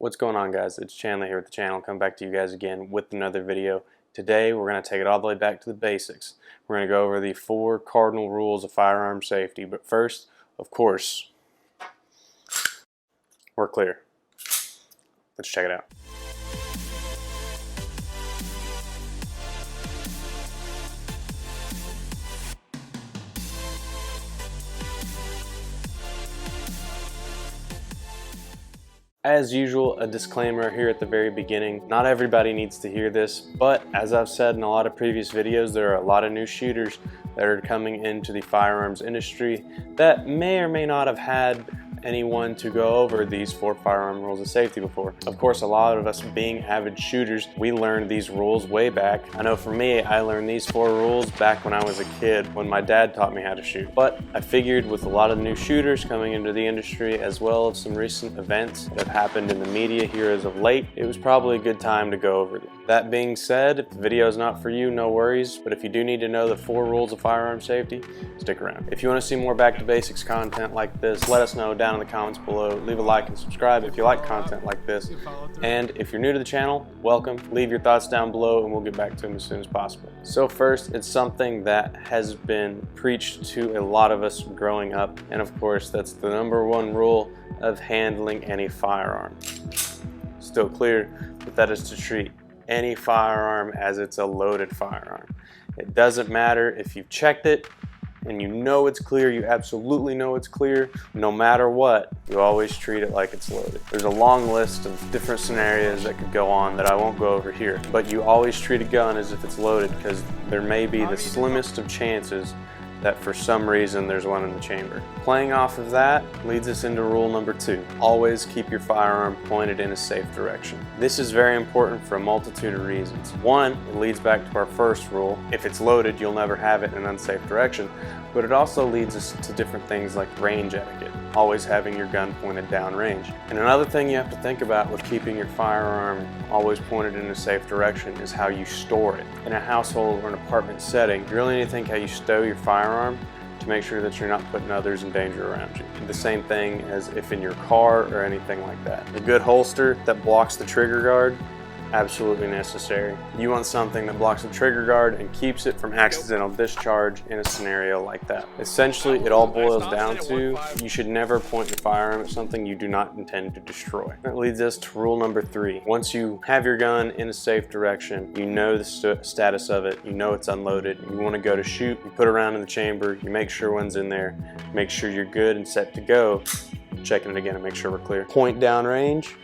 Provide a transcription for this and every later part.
What's going on, guys? It's Chandler here with the channel. Come back to you guys again with another video. Today we're going to take it all the way back to the basics. We're going to go over the 4 cardinal rules of firearm safety. But first, of course, we're clear. Let's check it out. As usual, a disclaimer here at the very beginning. Not everybody needs to hear this, but as I've said in a lot of previous videos, there are a lot of new shooters that are coming into the firearms industry that may or may not have had anyone to go over these 4 firearm rules of safety before. Of course, a lot of us being avid shooters, we learned these rules way back. I know for me, I learned these 4 rules back when I was a kid, when my dad taught me how to shoot. But I figured with a lot of new shooters coming into the industry, as well as some recent events that have happened in the media here as of late, it was probably a good time to go over them. That being said, if the video is not for you, no worries, but if you do need to know the 4 rules of firearm safety, stick around. If you want to see more back to basics content like this, let us know down in the comments below. Leave a like and subscribe if you like content like this. And if you're new to the channel, welcome. Leave your thoughts down below and we'll get back to them as soon as possible. So first, it's something that has been preached to a lot of us growing up, and of course that's the #1 rule of handling any firearm. Still clear, but that is to treat any firearm as it's a loaded firearm. It doesn't matter if you've checked it and you know it's clear, you absolutely know it's clear, no matter what, you always treat it like it's loaded. There's a long list of different scenarios that could go on that I won't go over here, but you always treat a gun as if it's loaded because there may be the slimmest of chances that for some reason there's one in the chamber. Playing off of that leads us into rule #2. Always keep your firearm pointed in a safe direction. This is very important for a multitude of reasons. One, it leads back to our first rule. If it's loaded, you'll never have it in an unsafe direction, but it also leads us to different things like range etiquette. Always having your gun pointed down range. And another thing you have to think about with keeping your firearm always pointed in a safe direction is how you store it. In a household or an apartment setting, you really need to think how you stow your firearm to make sure that you're not putting others in danger around you. The same thing as if in your car or anything like that. A good holster that blocks the trigger guard, absolutely necessary. You want something that blocks the trigger guard and keeps it from accidental discharge in a scenario like that. Essentially, it all boils down to you should never point your firearm at something you do not intend to destroy. That leads us to rule #3. Once you have your gun in a safe direction, you know the status of it, you know it's unloaded, you want to go to shoot, you put it around in the chamber, you make sure one's in there, make sure you're good and set to go, checking it again and make sure we're clear. Point down range.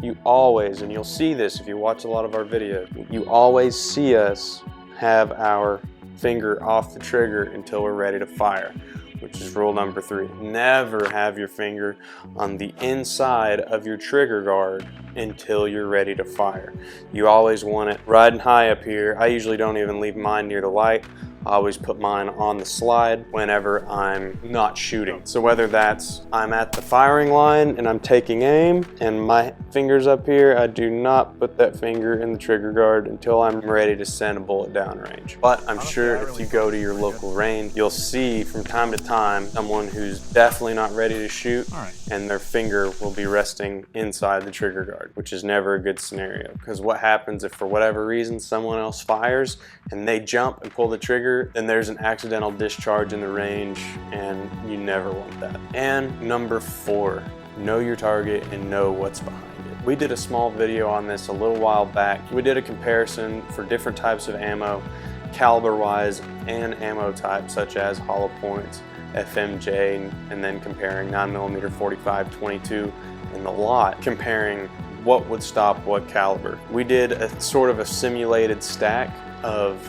You always, and you'll see this if you watch a lot of our videos, you always see us have our finger off the trigger until we're ready to fire, which is rule #3. Never have your finger on the inside of your trigger guard until you're ready to fire. You always want it riding high up here. I usually don't even leave mine near the light. I always put mine on the slide whenever I'm not shooting. So whether that's I'm at the firing line and I'm taking aim and my finger's up here, I do not put that finger in the trigger guard until I'm ready to send a bullet downrange. But I'm sure if you go to your local range, you'll see from time to time someone who's definitely not ready to shoot and their finger will be resting inside the trigger guard, which is never a good scenario. Because what happens if for whatever reason someone else fires and they jump and pull the trigger, then there's an accidental discharge in the range and you never want that. And #4, know your target and know what's behind it. We did a small video on this a little while back. We did a comparison for different types of ammo, caliber wise and ammo type such as hollow points, FMJ, and then comparing 9mm, 45, 22 and the lot, comparing what would stop what caliber. We did a sort of a simulated stack of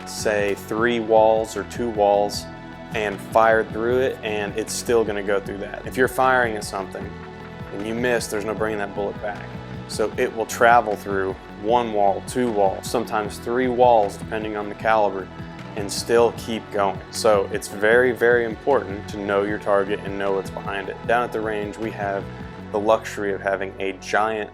say 3 walls or 2 walls and fired through it, and it's still going to go through that. If you're firing at something and you miss, there's no bringing that bullet back. So it will travel through 1 wall, 2 walls, sometimes 3 walls depending on the caliber, and still keep going. So it's very, very important to know your target and know what's behind it. Down at the range, we have the luxury of having a giant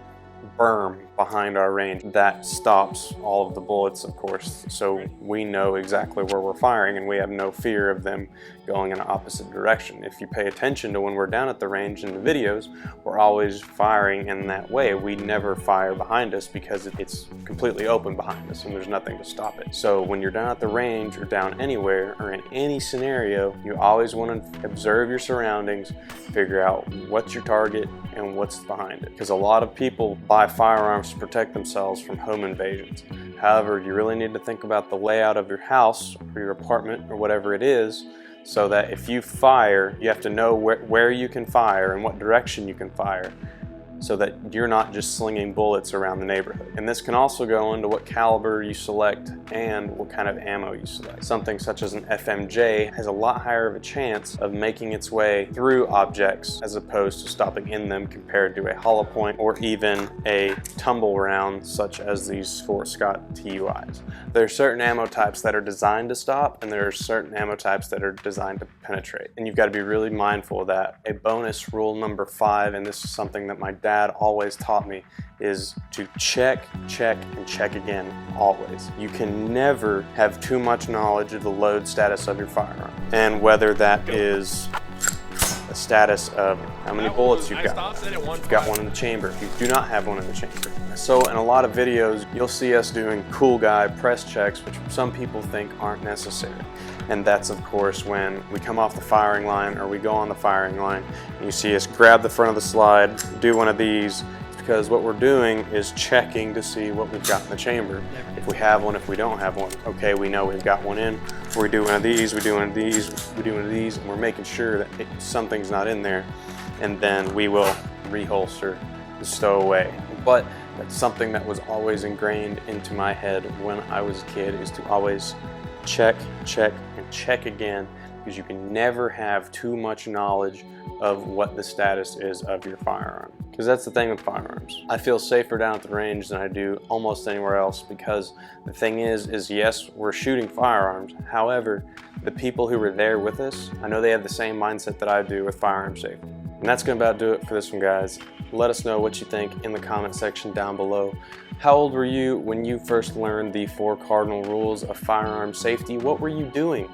berm behind our range that stops all of the bullets, of course, so we know exactly where we're firing and we have no fear of them going in an opposite direction. If you pay attention to when we're down at the range in the videos, we're always firing in that way. We never fire behind us because it's completely open behind us and there's nothing to stop it. So when you're down at the range or down anywhere or in any scenario, you always want to observe your surroundings, figure out what's your target and what's behind it. Because a lot of people buy firearms to protect themselves from home invasions. However, you really need to think about the layout of your house or your apartment or whatever it is, so that if you fire, you have to know where you can fire and what direction you can fire, so that you're not just slinging bullets around the neighborhood. And this can also go into what caliber you select and what kind of ammo you select. Something such as an FMJ has a lot higher of a chance of making its way through objects as opposed to stopping in them compared to a hollow point or even a tumble round such as these Fort Scott TUIs. There are certain ammo types that are designed to stop and there are certain ammo types that are designed to penetrate. And you've got to be really mindful of that. A bonus rule number 5, and this is something that my dad always taught me, is to check, and check again, always. You can never have too much knowledge of the load status of your firearm, and whether that is a status of how many bullets you've got. If you've got one in the chamber, if you do not have one in the chamber. So in a lot of videos, you'll see us doing cool guy press checks, which some people think aren't necessary. And that's of course when we come off the firing line or we go on the firing line and you see us grab the front of the slide, do one of these, because what we're doing is checking to see what we've got in the chamber. If we have one, if we don't have one, okay, we know we've got one in. We do one of these, we do one of these, we do one of these, and we're making sure that something's not in there, and then we will reholster and stow away. But that's something that was always ingrained into my head when I was a kid, is to always check, and check again, because you can never have too much knowledge of what the status is of your firearm. Because that's the thing with firearms. I feel safer down at the range than I do almost anywhere else, because the thing is yes, we're shooting firearms. However, the people who were there with us, I know they have the same mindset that I do with firearm safety. And that's gonna about do it for this one, guys. Let us know what you think in the comment section down below. How old were you when you first learned the 4 cardinal rules of firearm safety? What were you doing?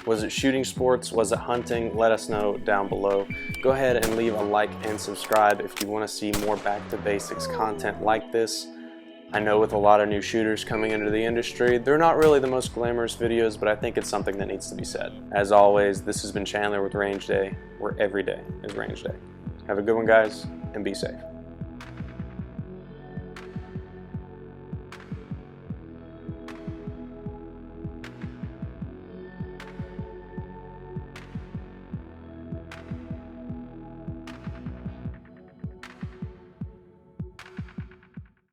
Was it shooting sports? Was it hunting? Let us know down below. Go ahead and leave a like and subscribe if you want to see more back to basics content like this. I know with a lot of new shooters coming into the industry, they're not really the most glamorous videos, but I think it's something that needs to be said. As always, this has been Chandler with Range Day, where every day is range day. Have a good one, guys, and be safe.